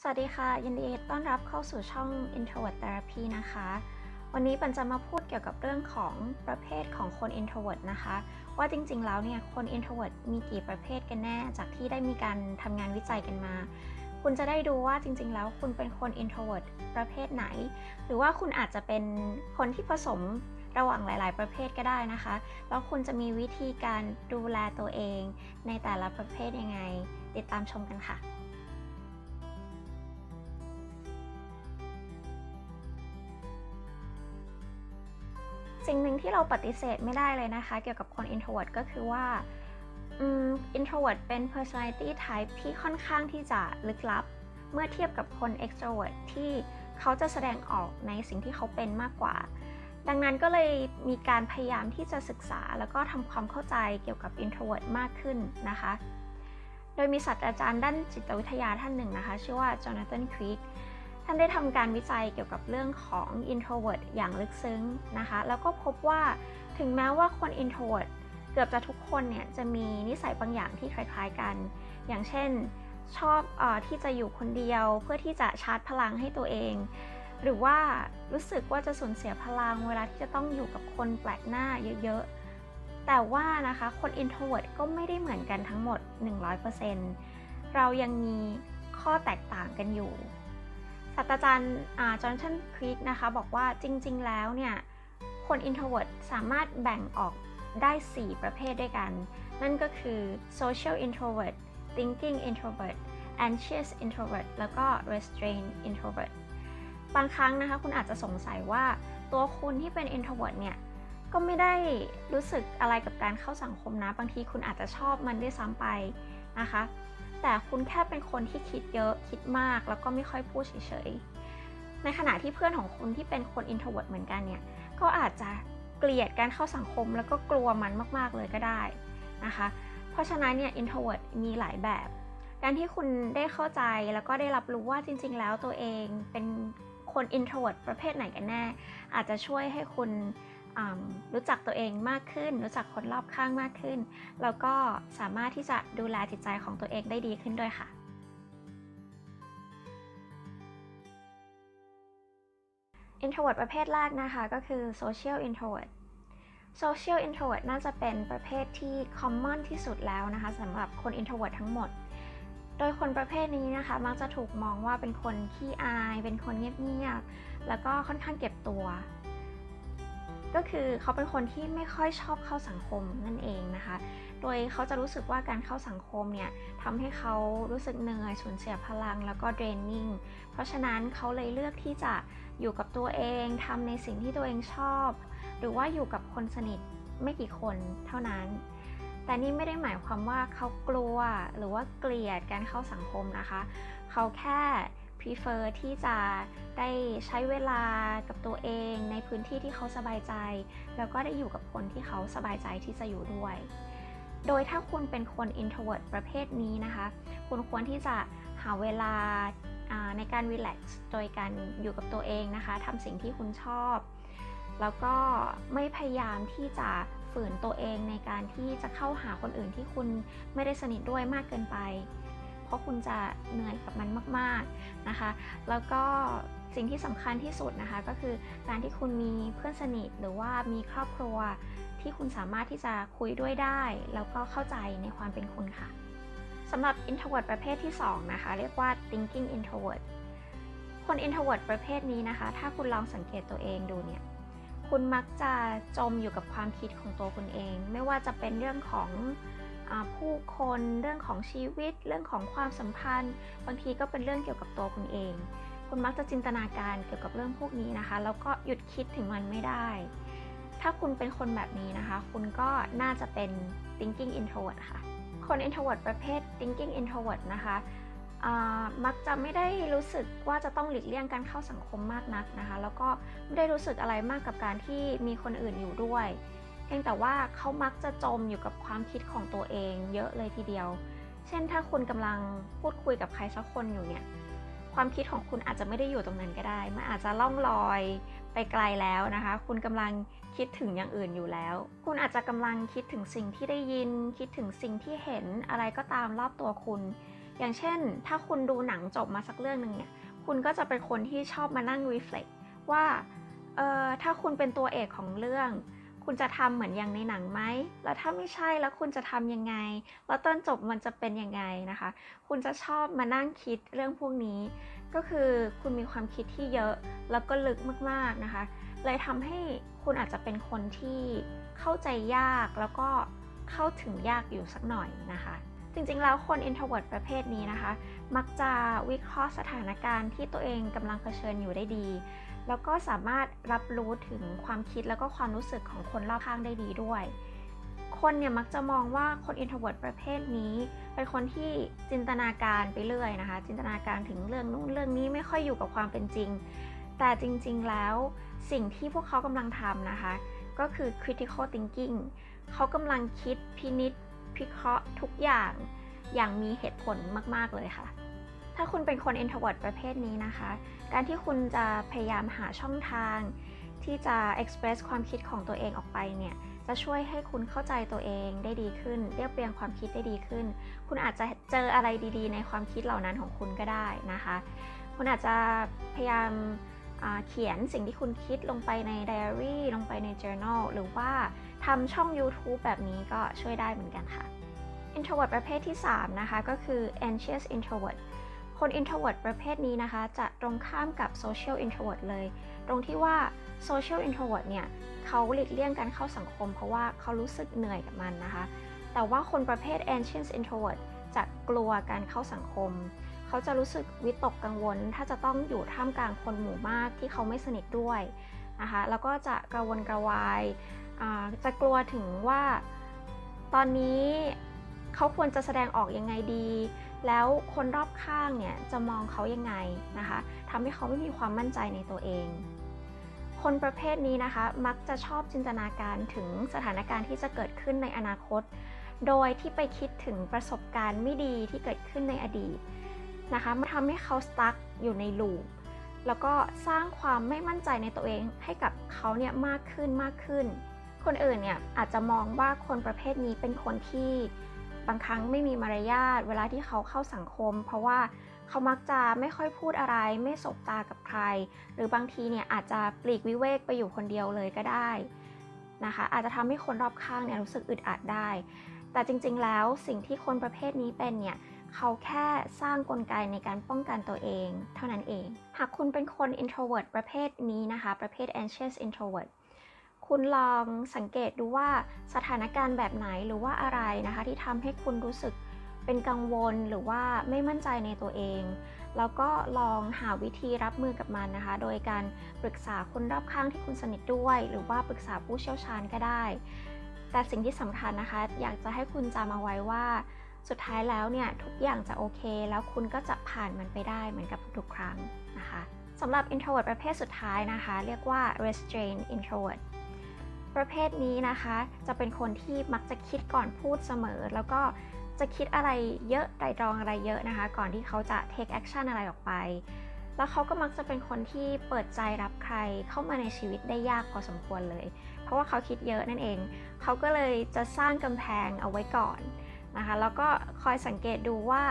สวัสดีค่ะยินดีต้อนรับเข้าสู่ช่อง Introvert Therapy นะคะวันนี้ปันจะมาพูดเกี่ยวกับเรื่องของประเภทของคน Introvert นะคะว่าจริงๆแล้วเนี่ยคน Introvert มีกี่ประเภทกันแน่จากที่ได้มีการทำงานวิจัยกันมาคุณจะได้ดูว่าจริงๆแล้วคุณเป็นคน Introvert ประเภทไหนหรือว่าคุณอาจจะเป็นคนที่ผสมระหว่างหลายๆประเภทก็ได้นะคะแล้วคุณจะมีวิธีการดูแลตัวเองในแต่ละประเภทยังไงติดตามชมกันค่ะ สิ่งหนึ่งที่เราปฏิเสธไม่ได้เลยนะคะเกี่ยวกับคน introvert ก็คือว่าintrovert เป็น personality type ที่ค่อนข้างที่จะลึกลับเมื่อเทียบกับคน extrovert ที่เขาจะแสดงออกในสิ่งที่เขาเป็นมากกว่าดังนั้นก็เลยมีการพยายามที่จะศึกษาแล้วก็ทำความเข้าใจเกี่ยวกับ introvert มากขึ้นนะคะโดยมีศาสตราจารย์ด้านจิตวิทยาท่านหนึ่งนะคะชื่อว่าจอนาธาน ครีกท่านได้ทำการวิจัยเกี่ยวกับเรื่องของ introvert อย่างลึกซึ้งนะคะแล้วก็พบว่าถึงแม้ว่าคน introvert เกือบจะทุกคนเนี่ยจะมีนิสัยบางอย่างที่คล้ายๆกันอย่างเช่นชอบที่จะอยู่คนเดียวเพื่อที่จะชาร์จพลังให้ตัวเองหรือว่ารู้สึกว่าจะสูญเสียพลังเวลาที่จะต้องอยู่กับคนแปลกหน้าเยอะๆแต่ว่านะคะคน introvert ก็ไม่ได้เหมือนกันทั้งหมด 100% เรายังมีข้อแตกต่างกันอยู่ศาสตราจารย์จอห์นสัน ครีกนะคะบอกว่าจริงๆแล้วเนี่ยคน introvert สามารถแบ่งออกได้4ประเภทด้วยกันนั่นก็คือ social introvert thinking introvert anxious introvert แล้วก็ restrained introvert บางครั้งนะคะคุณอาจจะสงสัยว่าตัวคุณที่เป็น introvert เนี่ยก็ไม่ได้รู้สึกอะไรกับการเข้าสังคมนะบางทีคุณอาจจะชอบมันด้วยซ้ำไปนะคะแต่คุณแค่เป็นคนที่คิดเยอะคิดมากแล้วก็ไม่ค่อยพูดเฉยๆในขณะที่เพื่อนของคุณที่เป็นคน introvert เหมือนกันเนี่ยก็อาจจะเกลียดการเข้าสังคมแล้วก็กลัวมันมากๆเลยก็ได้นะคะเพราะฉะนั้นเนี่ย introvert มีหลายแบบการที่คุณได้เข้าใจแล้วก็ได้รับรู้ว่าจริงๆแล้วตัวเองเป็นคน introvert ประเภทไหนกันแน่อาจจะช่วยให้คุณรู้จักตัวเองมากขึ้นรู้จักคนรอบข้างมากขึ้นแล้วก็สามารถที่จะดูแลจิตใจของตัวเองได้ดีขึ้นด้วยค่ะ introvert ประเภทแรกนะคะก็คือ social introvert social introvert น่าจะเป็นประเภทที่ common ที่สุดแล้วนะคะสำหรับคน introvert ทั้งหมดโดยคนประเภทนี้นะคะมักจะถูกมองว่าเป็นคนขี้อายเป็นคนเงียบๆแล้วก็ค่อนข้างเก็บตัวก็คือเขาเป็นคนที่ไม่ค่อยชอบเข้าสังคมนั่นเองนะคะโดยเขาจะรู้สึกว่าการเข้าสังคมเนี่ยทำให้เขารู้สึกเหนื่อยสูญเสียพลังแล้วก็ draining เพราะฉะนั้นเขาเลยเลือกที่จะอยู่กับตัวเองทำในสิ่งที่ตัวเองชอบหรือว่าอยู่กับคนสนิทไม่กี่คนเท่านั้นแต่นี่ไม่ได้หมายความว่าเขากลัวหรือว่าเกลียดการเข้าสังคมนะคะเขาแค่ prefer ที่จะได้ใช้เวลากับตัวเองในพื้นที่ที่เขาสบายใจแล้วก็ได้อยู่กับคนที่เขาสบายใจที่จะอยู่ด้วยโดยถ้าคุณเป็นคน introvert ประเภทนี้นะคะคุณควรที่จะหาเวลาในการ relax โดยการอยู่กับตัวเองนะคะทำสิ่งที่คุณชอบแล้วก็ไม่พยายามที่จะฝืนตัวเองในการที่จะเข้าหาคนอื่นที่คุณไม่ได้สนิทด้วยมากเกินไปเพราะคุณจะเหนื่อยกับมันมากๆนะคะแล้วก็สิ่งที่สำคัญที่สุดนะคะก็คือการที่คุณมีเพื่อนสนิทหรือว่ามีครอบครัวที่คุณสามารถที่จะคุยด้วยได้แล้วก็เข้าใจในความเป็นคุณค่ะสำหรับ introvert ประเภทที่2นะคะเรียกว่า thinking introvert คน introvert ประเภทนี้นะคะถ้าคุณลองสังเกตตัวเองดูเนี่ยคุณมักจะจมอยู่กับความคิดของตัวคุณเองไม่ว่าจะเป็นเรื่องของผู้คนเรื่องของชีวิตเรื่องของความสัมพันธ์บางทีก็เป็นเรื่องเกี่ยวกับตัวคุณเองคุณมักจะจินตนาการเกี่ยวกับเรื่องพวกนี้นะคะแล้วก็หยุดคิดถึงมันไม่ได้ถ้าคุณเป็นคนแบบนี้นะคะคุณก็น่าจะเป็น thinking introvert ค่ะคน introvert ประเภท thinking introvert นะคะมักจะไม่ได้รู้สึกว่าจะต้องหลีกเลี่ยงการเข้าสังคมมากนักนะคะแล้วก็ไม่ได้รู้สึกอะไรมากกับการที่มีคนอื่นอยู่ด้วยเพียงแต่ว่าเขามักจะจมอยู่กับความคิดของตัวเองเยอะเลยทีเดียวเช่นถ้าคุณกำลังพูดคุยกับใครสักคนอยู่เนี่ยความคิดของคุณอาจจะไม่ได้อยู่ตรงนั้นก็ได้มันอาจจะล่องลอยไปไกลแล้วนะคะคุณกำลังคิดถึงอย่างอื่นอยู่แล้วคุณอาจจะกำลังคิดถึงสิ่งที่ได้ยินคิดถึงสิ่งที่เห็นอะไรก็ตามรอบตัวคุณ อย่างเช่นถ้าคุณดูหนังจบมาสักเรื่องหนึ่งเนี่ยคุณก็จะเป็นคนที่ชอบมานั่ง reflect ว่าถ้าคุณเป็นตัวเอกของเรื่องคุณจะทำเหมือนอย่างในหนังไหมแล้วถ้าไม่ใช่แล้วคุณจะทำยังไงแล้วตอนจบมันจะเป็นยังไงนะคะคุณจะชอบมานั่งคิดเรื่องพวกนี้ก็คือคุณมีความคิดที่เยอะแล้วก็ลึกมากๆนะคะเลยทำให้คุณอาจจะเป็นคนที่เข้าใจยากแล้วก็เข้าถึงยากอยู่สักหน่อยนะคะจริงๆแล้วคน introvert ประเภทนี้นะคะมักจะวิเคราะห์สถานการณ์ที่ตัวเองกำลังเผชิญอยู่ได้ดีแล้วก็สามารถรับรู้ถึงความคิดแล้วก็ความรู้สึกของคนรอบข้างได้ดีด้วยคนเนี่ยมักจะมองว่าคน introvert ประเภทนี้เป็นคนที่จินตนาการไปเรื่อยนะคะจินตนาการถึงเรื่องนู้นเรื่องนี้ไม่ค่อยอยู่กับความเป็นจริงแต่จริงๆแล้วสิ่งที่พวกเขากำลังทำนะคะก็คือ critical thinking เขากำลังคิดพินิจพิเคราะห์ทุกอย่างมีเหตุผลมากๆเลยค่ะถ้าคุณเป็นคน introvert ประเภทนี้นะคะการที่คุณจะพยายามหาช่องทางที่จะ express ความคิดของตัวเองออกไปเนี่ยจะช่วยให้คุณเข้าใจตัวเองได้ดีขึ้นเรียบเรียงความคิดได้ดีขึ้นคุณอาจจะเจออะไรดีๆในความคิดเหล่านั้นของคุณก็ได้นะคะคุณอาจจะพยายามเขียนสิ่งที่คุณคิดลงไปในไดอารี่ลงไปใน journal หรือว่าทำช่อง YouTube แบบนี้ก็ช่วยได้เหมือนกันค่ะ introvert ประเภทที่3นะคะก็คือ anxious introvert คน introvert ประเภทนี้นะคะจะตรงข้ามกับ social introvert เลยตรงที่ว่า social introvert เนี่ยเขาหลีกเลี่ยงการเข้าสังคมเพราะว่าเขารู้สึกเหนื่อยกับมันนะคะแต่ว่าคนประเภท anxious introvert จะกลัวการเข้าสังคมเขาจะรู้สึกวิตกกังวลถ้าจะต้องอยู่ท่ามกลางคนหมู่มากที่เขาไม่สนิทด้วยนะคะแล้วก็จะกระวนกระวายจะกลัวถึงว่าตอนนี้เขาควรจะแสดงออกยังไงดีแล้วคนรอบข้างเนี่ยจะมองเขายังไงนะคะทำให้เขาไม่มีความมั่นใจในตัวเองคนประเภทนี้นะคะมักจะชอบจินตนาการถึงสถานการณ์ที่จะเกิดขึ้นในอนาคตโดยที่ไปคิดถึงประสบการณ์ไม่ดีที่เกิดขึ้นในอดีตนะคะมันทำให้เขาสตั๊กอยู่ในลูปแล้วก็สร้างความไม่มั่นใจในตัวเองให้กับเขาเนี่ยมากขึ้นคนอื่นเนี่ยอาจจะมองว่าคนประเภทนี้เป็นคนที่บางครั้งไม่มีมารยาทเวลาที่เขาเข้าสังคมเพราะว่าเขามักจะไม่ค่อยพูดอะไรไม่สบตากับใครหรือบางทีเนี่ยอาจจะปลีกวิเวกไปอยู่คนเดียวเลยก็ได้นะคะอาจจะทำให้คนรอบข้างเนี่ยรู้สึกอึดอัดได้แต่จริงๆแล้วสิ่งที่คนประเภทนี้เป็นเนี่ยเขาแค่สร้างกลไกในการป้องกันตัวเองเท่านั้นเองหากคุณเป็นคน introvert ประเภทนี้นะคะประเภท anxious introvert คุณลองสังเกตดูว่าสถานการณ์แบบไหนหรือว่าอะไรนะคะที่ทำให้คุณรู้สึกเป็นกังวลหรือว่าไม่มั่นใจในตัวเองแล้วก็ลองหาวิธีรับมือกับมันนะคะโดยการปรึกษาคนรอบข้างที่คุณสนิทด้วยหรือว่าปรึกษาผู้เชี่ยวชาญก็ได้แต่สิ่งที่สำคัญนะคะอยากจะให้คุณจำเอาไว้ว่าสุดท้ายแล้วเนี่ยทุกอย่างจะโอเคแล้วคุณก็จะผ่านมันไปได้เหมือนกับทุกครั้งนะคะสำหรับ introvert ประเภทสุดท้ายนะคะเรียกว่า restrained introvert ประเภทนี้นะคะจะเป็นคนที่มักจะคิดก่อนพูดเสมอแล้วก็จะคิดอะไรเยอะไตร่ตรองอะไรเยอะนะคะก่อนที่เขาจะ take action อะไรออกไปแล้วเขาก็มักจะเป็นคนที่เปิดใจรับใครเข้ามาในชีวิตได้ยากพอสมควรเลยเพราะว่าเขาคิดเยอะนั่นเองเขาก็เลยจะสร้างกำแพงเอาไว้ก่อนนะคะแล้วก็คอยสังเกตดูว่า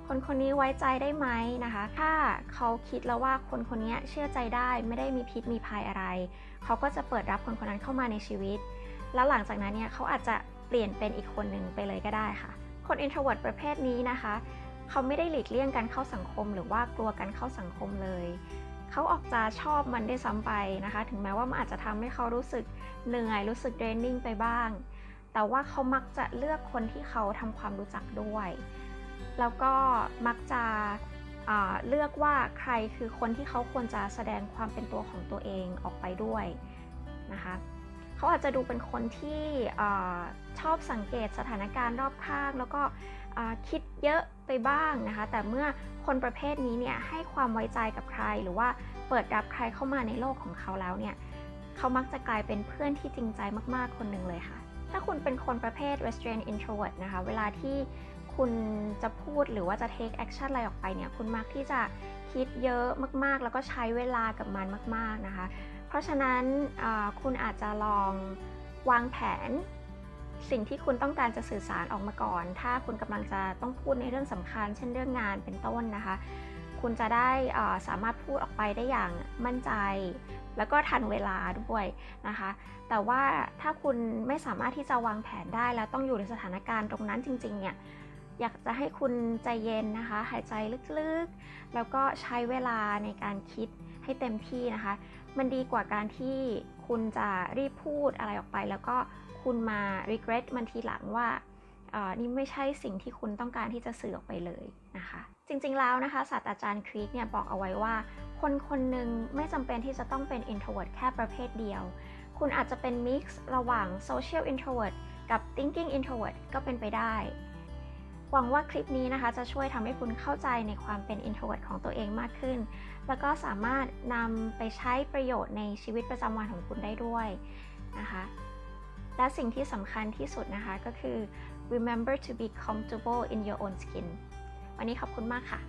คนคนนี้ไว้ใจได้ไหมนะคะถ้าเขาคิดแล้วว่าคนคนนี้เชื่อใจได้ไม่ได้มีพิษมีภัยอะไรเขาก็จะเปิดรับคนคนนั้นเข้ามาในชีวิตแล้วหลังจากนั้นเนี่ยเขาอาจจะเปลี่ยนเป็นอีกคนหนึ่งไปเลยก็ได้ค่ะคน introvert ประเภทนี้นะคะเขาไม่ได้หลีกเลี่ยงการเข้าสังคมหรือว่ากลัวการเข้าสังคมเลยเขาออกจะชอบมันได้ซ้ำไปนะคะถึงแม้ว่ามันอาจจะทำให้เขารู้สึกเหนื่อยรู้สึก draining ไปบ้างแต่ว่าเขามักจะเลือกคนที่เขาทำความรู้จักด้วยแล้วก็มักจะเลือกว่าใครคือคนที่เขาควรจะแสดงความเป็นตัวของตัวเองออกไปด้วยนะคะเขาอาจจะดูเป็นคนที่ชอบสังเกตสถานการณ์รอบข้างแล้วก็คิดเยอะไปบ้างนะคะแต่เมื่อคนประเภทนี้เนี่ยให้ความไว้ใจกับใครหรือว่าเปิดรับใครเข้ามาในโลกของเขาแล้วเนี่ยเขามักจะกลายเป็นเพื่อนที่จริงใจมากๆคนหนึ่งเลยค่ะถ้าคุณเป็นคนประเภท restrained introvert นะคะเวลาที่คุณจะพูดหรือว่าจะ take action อะไรออกไปเนี่ยคุณมักที่จะคิดเยอะมากๆแล้วก็ใช้เวลากับมันมากๆนะคะเพราะฉะนั้นคุณอาจจะลองวางแผน สิ่งที่คุณต้องการจะสื่อสารออกมาก่อน ถ้าคุณกำลังจะต้องพูดในเรื่องสำคัญเช่นเรื่องงานเป็นต้นนะคะคุณจะได้สามารถพูดออกไปได้อย่างมั่นใจแล้วก็ทันเวลาด้วยนะคะแต่ว่าถ้าคุณไม่สามารถที่จะวางแผนได้แล้วต้องอยู่ในสถานการณ์ตรงนั้นจริงๆเนี่ยอยากจะให้คุณใจเย็นนะคะหายใจลึกๆแล้วก็ใช้เวลาในการคิดให้เต็มที่นะคะมันดีกว่าการที่คุณจะรีบพูดอะไรออกไปแล้วก็คุณมา regret มันทีหลังว่านี่ไม่ใช่สิ่งที่คุณต้องการที่จะสื่อออกไปเลยนะคะจริงๆแล้วนะคะศาสตราจารย์ครีกเนี่ยบอกเอาไว้ว่าคนคนหนึ่งไม่จำเป็นที่จะต้องเป็น introvert แค่ประเภทเดียวคุณอาจจะเป็น mix ระหว่าง social introvert กับ thinking introvert ก็เป็นไปได้หวังว่าคลิปนี้นะคะจะช่วยทำให้คุณเข้าใจในความเป็น introvert ของตัวเองมากขึ้นแล้วก็สามารถนำไปใช้ประโยชน์ในชีวิตประจำวันของคุณได้ด้วยนะคะและสิ่งที่สำคัญที่สุดนะคะก็คือ remember to be comfortable in your own skin วันนี้ขอบคุณมากค่ะ